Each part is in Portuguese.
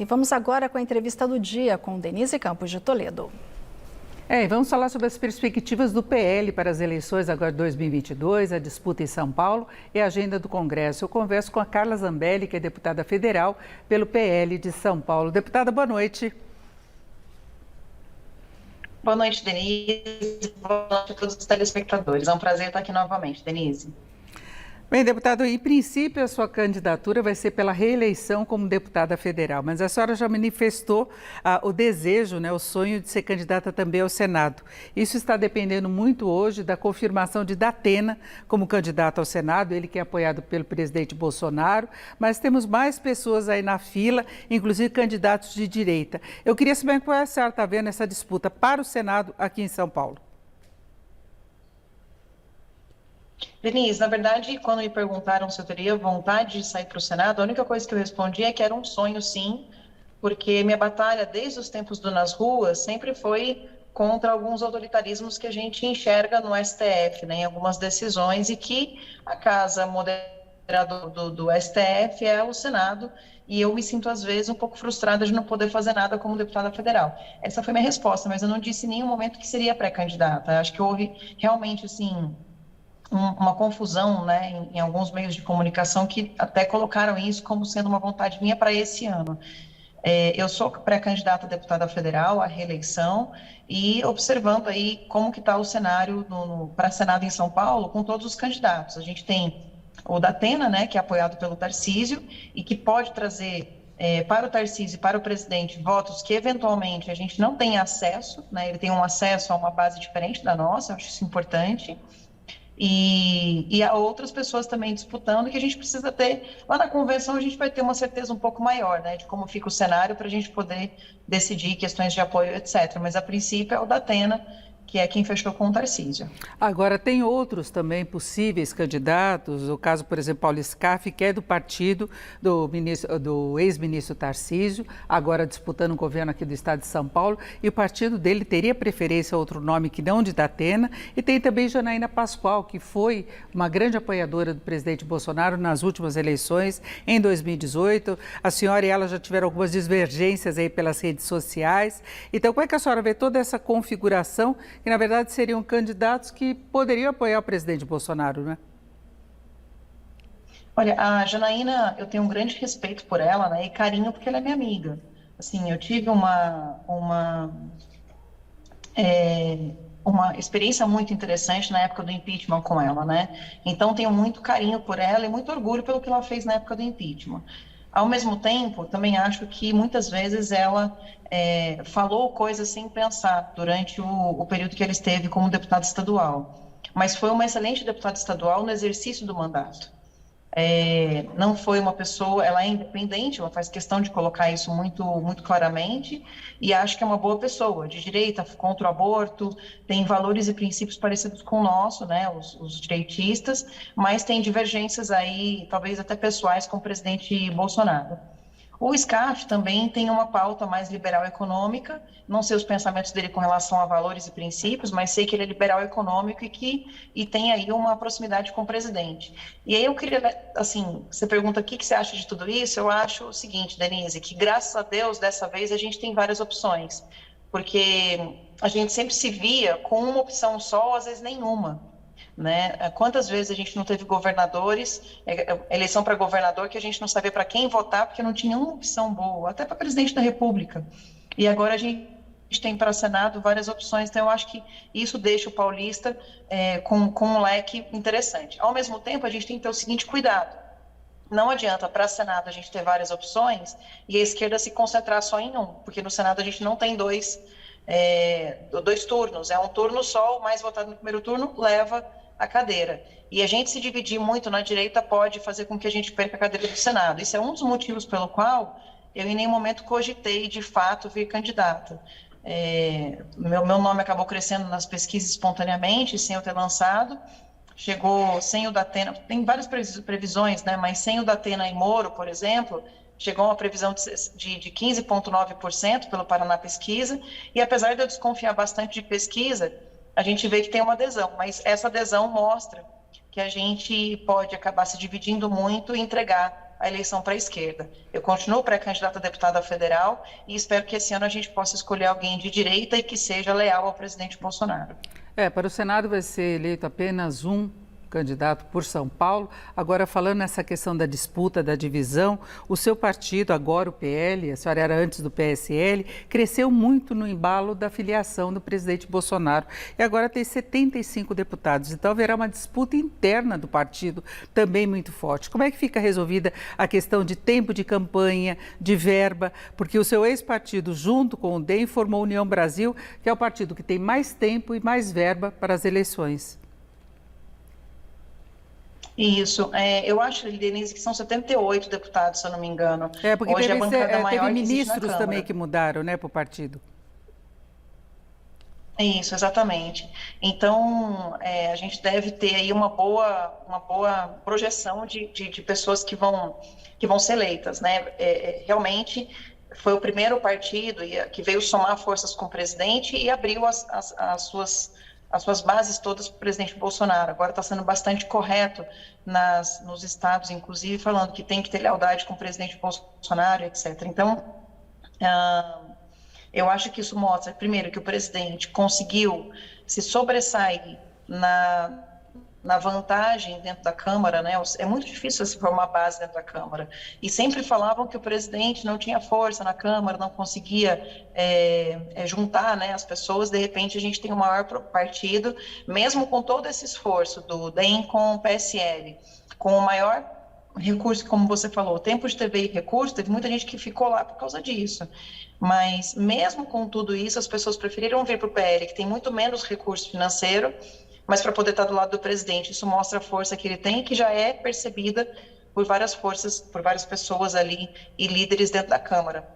E vamos agora com a entrevista do dia com Denise Campos de Toledo. E vamos falar sobre as perspectivas do PL para as eleições agora de 2022, a disputa em São Paulo e a agenda do Congresso. Eu converso com a Carla Zambelli, que é deputada federal pelo PL de São Paulo. Deputada, boa noite. Boa noite, Denise. Boa noite a todos os telespectadores. É um prazer estar aqui novamente, Denise. Bem, deputado, em princípio a sua candidatura vai ser pela reeleição como deputada federal, mas a senhora já manifestou o desejo, o sonho de ser candidata também ao Senado. Isso está dependendo muito hoje da confirmação de Datena como candidato ao Senado, ele que é apoiado pelo presidente Bolsonaro, mas temos mais pessoas aí na fila, inclusive candidatos de direita. Eu queria saber como a senhora está vendo essa disputa para o Senado aqui em São Paulo. Denise, na verdade, quando me perguntaram se eu teria vontade de sair para o Senado, a única coisa que eu respondi é que era um sonho, sim, porque minha batalha desde os tempos do Nas Ruas sempre foi contra alguns autoritarismos que a gente enxerga no STF, em algumas decisões, e que a casa moderadora do STF é o Senado, e eu me sinto, às vezes, um pouco frustrada de não poder fazer nada como deputada federal. Essa foi minha resposta, mas eu não disse em nenhum momento que seria pré-candidata. Acho que houve realmente, assim, uma confusão, em alguns meios de comunicação que até colocaram isso como sendo uma vontade minha para esse ano. Eu sou pré-candidata a deputada federal à reeleição e observando aí como que está o cenário para Senado em São Paulo com todos os candidatos. A gente tem o Datena, que é apoiado pelo Tarcísio e que pode trazer para o Tarcísio e para o presidente votos que eventualmente a gente não tem acesso, ele tem um acesso a uma base diferente da nossa, eu acho isso importante. E há outras pessoas também disputando que a gente precisa ter. Lá na convenção a gente vai ter uma certeza um pouco maior, de como fica o cenário para a gente poder decidir questões de apoio, etc. Mas a princípio é o Datena, que é quem fechou com o Tarcísio. Agora, tem outros também possíveis candidatos, o caso, por exemplo, Paulo Scaff, que é do partido do ex-ministro Tarcísio, agora disputando o governo aqui do estado de São Paulo, e o partido dele teria preferência a outro nome que não de Datena, e tem também Janaína Pascoal, que foi uma grande apoiadora do presidente Bolsonaro nas últimas eleições, em 2018. A senhora e ela já tiveram algumas divergências aí pelas redes sociais. Então, como é que a senhora vê toda essa configuração que, na verdade, seriam candidatos que poderiam apoiar o presidente Bolsonaro, né? Olha, a Janaína, eu tenho um grande respeito por ela, e carinho, porque ela é minha amiga. Assim, eu tive uma experiência muito interessante na época do impeachment com ela, Então, tenho muito carinho por ela e muito orgulho pelo que ela fez na época do impeachment. Ao mesmo tempo, também acho que muitas vezes ela falou coisas sem pensar durante o período que ela esteve como deputada estadual. Mas foi uma excelente deputada estadual no exercício do mandato. Não foi uma pessoa, ela é independente, ela faz questão de colocar isso muito, muito claramente, e acho que é uma boa pessoa, de direita, contra o aborto, tem valores e princípios parecidos com o nosso, os direitistas, mas tem divergências aí, talvez até pessoais, com o presidente Bolsonaro. O Scaff também tem uma pauta mais liberal econômica, não sei os pensamentos dele com relação a valores e princípios, mas sei que ele é liberal econômico e tem aí uma proximidade com o presidente. E aí eu queria, você pergunta o que você acha de tudo isso, eu acho o seguinte, Denise, que graças a Deus, dessa vez, a gente tem várias opções, porque a gente sempre se via com uma opção só, às vezes nenhuma. Quantas vezes a gente não teve governadores, eleição para governador, que a gente não sabia para quem votar, porque não tinha uma opção boa, até para presidente da República. E agora a gente tem para Senado várias opções, então eu acho que isso deixa o paulista com um leque interessante. Ao mesmo tempo, a gente tem que ter o seguinte cuidado: não adianta para Senado a gente ter várias opções e a esquerda se concentrar só em um, porque no Senado a gente não tem dois turnos, é um turno só, o mais votado no primeiro turno leva a cadeira. E a gente se dividir muito na direita pode fazer com que a gente perca a cadeira do Senado. Isso é um dos motivos pelo qual eu em nenhum momento cogitei, de fato, vir candidata. Meu nome acabou crescendo nas pesquisas espontaneamente, sem eu ter lançado. Chegou sem o Datena, tem várias previsões, mas sem o Datena e Moro, por exemplo, chegou a uma previsão de 15,9% pelo Paraná Pesquisa, e apesar de eu desconfiar bastante de pesquisa, a gente vê que tem uma adesão, mas essa adesão mostra que a gente pode acabar se dividindo muito e entregar a eleição para a esquerda. Eu continuo pré-candidata a deputada federal e espero que esse ano a gente possa escolher alguém de direita e que seja leal ao presidente Bolsonaro. Para o Senado vai ser eleito apenas um candidato por São Paulo. Agora, falando nessa questão da disputa, da divisão, o seu partido, agora o PL, a senhora era antes do PSL, cresceu muito no embalo da filiação do presidente Bolsonaro e agora tem 75 deputados. Então, haverá uma disputa interna do partido também muito forte. Como é que fica resolvida a questão de tempo de campanha, de verba? Porque o seu ex-partido, junto com o DEM, formou a União Brasil, que é o partido que tem mais tempo e mais verba para as eleições. Isso, eu acho, Denise, que são 78 deputados, se eu não me engano. Porque hoje teve ministros também que mudaram, né, para o partido. Isso, exatamente. Então, a gente deve ter aí uma boa projeção de pessoas que vão ser eleitas, né? Realmente foi o primeiro partido que veio somar forças com o presidente e abriu as suas bases todas para o presidente Bolsonaro. Agora está sendo bastante correto nos estados, inclusive, falando que tem que ter lealdade com o presidente Bolsonaro, etc. Então, eu acho que isso mostra, primeiro, que o presidente conseguiu se sobressair na vantagem dentro da Câmara, né? É muito difícil se formar base dentro da Câmara. E sempre falavam que o presidente não tinha força na Câmara, não conseguia juntar, né, as pessoas. De repente, a gente tem o maior partido, mesmo com todo esse esforço do DEM com o PSL, com o maior recurso, como você falou, tempo de TV e recurso, teve muita gente que ficou lá por causa disso. Mas, mesmo com tudo isso, as pessoas preferiram vir para o PL, que tem muito menos recurso financeiro, mas para poder estar do lado do presidente. Isso mostra a força que ele tem, que já é percebida por várias forças, por várias pessoas ali e líderes dentro da Câmara.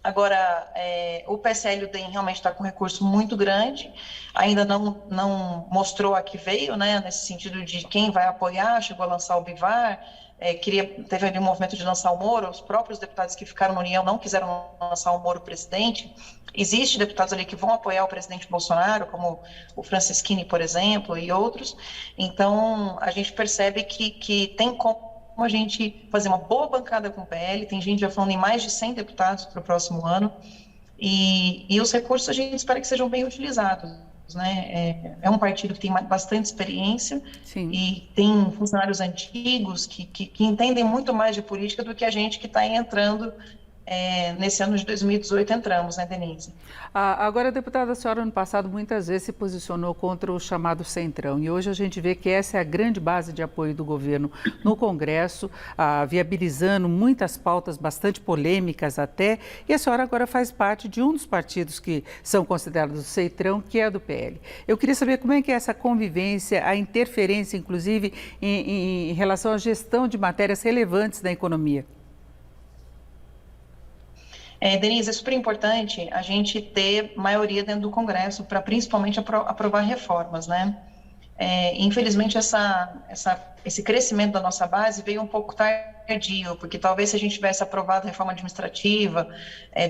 Agora, o PSL e o DEM realmente está com um recurso muito grande, ainda não mostrou a que veio, né, nesse sentido de quem vai apoiar, chegou a lançar o Bivar, teve ali um movimento de lançar o Moro, os próprios deputados que ficaram na União não quiseram lançar o Moro presidente. Existem deputados ali que vão apoiar o presidente Bolsonaro, como o Francisquini, por exemplo, e outros. Então, a gente percebe que tem como a gente fazer uma boa bancada com o PL, tem gente já falando em mais de 100 deputados para o próximo ano, e os recursos a gente espera que sejam bem utilizados. Né? É um partido que tem bastante experiência. Sim. E tem funcionários antigos que entendem muito mais de política do que a gente que está entrando nesse ano de 2018 entramos, né, Denise? Agora, deputada, a senhora, ano passado, muitas vezes se posicionou contra o chamado Centrão, e hoje a gente vê que essa é a grande base de apoio do governo no Congresso, viabilizando muitas pautas bastante polêmicas até, e a senhora agora faz parte de um dos partidos que são considerados o Centrão, que é a do PL. Eu queria saber como é que é essa convivência, a interferência, inclusive, em relação à gestão de matérias relevantes da economia. Denise, é super importante a gente ter maioria dentro do Congresso para principalmente aprovar reformas, né? Infelizmente, esse crescimento da nossa base veio um pouco tardio, porque talvez se a gente tivesse aprovado a reforma administrativa,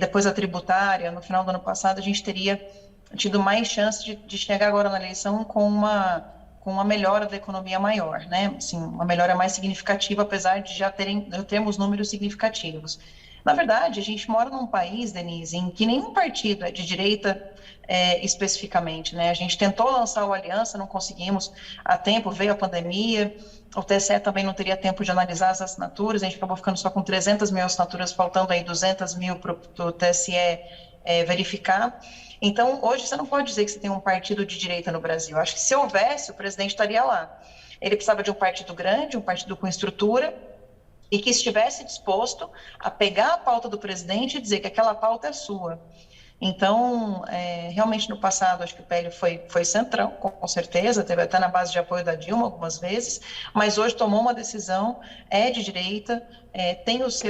depois a tributária, no final do ano passado, a gente teria tido mais chance de chegar agora na eleição com uma melhora da economia maior, né? Assim, uma melhora mais significativa, apesar de já termos números significativos. Na verdade, a gente mora num país, Denise, em que nenhum partido é de direita especificamente, né? A gente tentou lançar o Aliança, não conseguimos a tempo, veio a pandemia, o TSE também não teria tempo de analisar as assinaturas, a gente acabou ficando só com 300 mil assinaturas, faltando aí 200 mil para o TSE verificar. Então, hoje você não pode dizer que você tem um partido de direita no Brasil. Acho que se houvesse, o presidente estaria lá. Ele precisava de um partido grande, um partido com estrutura, e que estivesse disposto a pegar a pauta do presidente e dizer que aquela pauta é sua. Então, realmente no passado, acho que o PL foi centrão, com certeza, teve até na base de apoio da Dilma algumas vezes, mas hoje tomou uma decisão, é de direita, tem as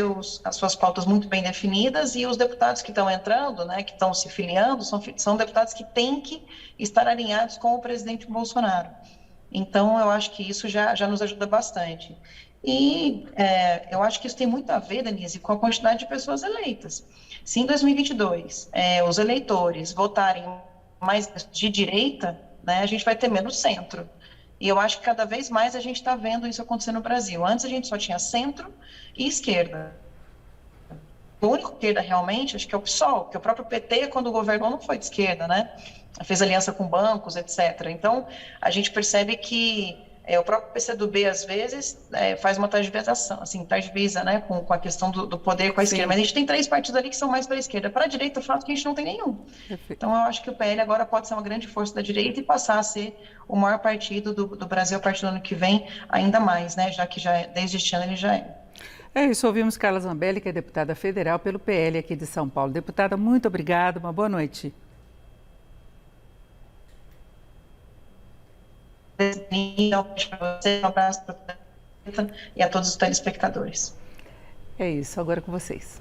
suas pautas muito bem definidas, e os deputados que estão entrando, né, que estão se filiando, são deputados que têm que estar alinhados com o presidente Bolsonaro. Então, eu acho que isso já nos ajuda bastante. E eu acho que isso tem muito a ver, Denise, com a quantidade de pessoas eleitas. Se em 2022 os eleitores votarem mais de direita, né, a gente vai ter menos centro. E eu acho que cada vez mais a gente está vendo isso acontecer no Brasil. Antes a gente só tinha centro e esquerda. O único esquerda realmente, acho que é o PSOL, que o próprio PT, quando governou, não foi de esquerda, né? Fez aliança com bancos, etc. Então, a gente percebe que o próprio PCdoB, às vezes, faz uma targiversação, assim, targivisa, né, com a questão do poder com a esquerda. Mas a gente tem 3 partidos ali que são mais para a esquerda. Para a direita, o fato é que a gente não tem nenhum. Perfeito. Então, eu acho que o PL agora pode ser uma grande força da direita e passar a ser o maior partido do Brasil a partir do ano que vem, ainda mais, né, já que desde este ano ele já é. É isso, ouvimos Carla Zambelli, que é deputada federal pelo PL aqui de São Paulo. Deputada, muito obrigada, uma boa noite. Um abraço para você e a todos os telespectadores. É isso, agora com vocês.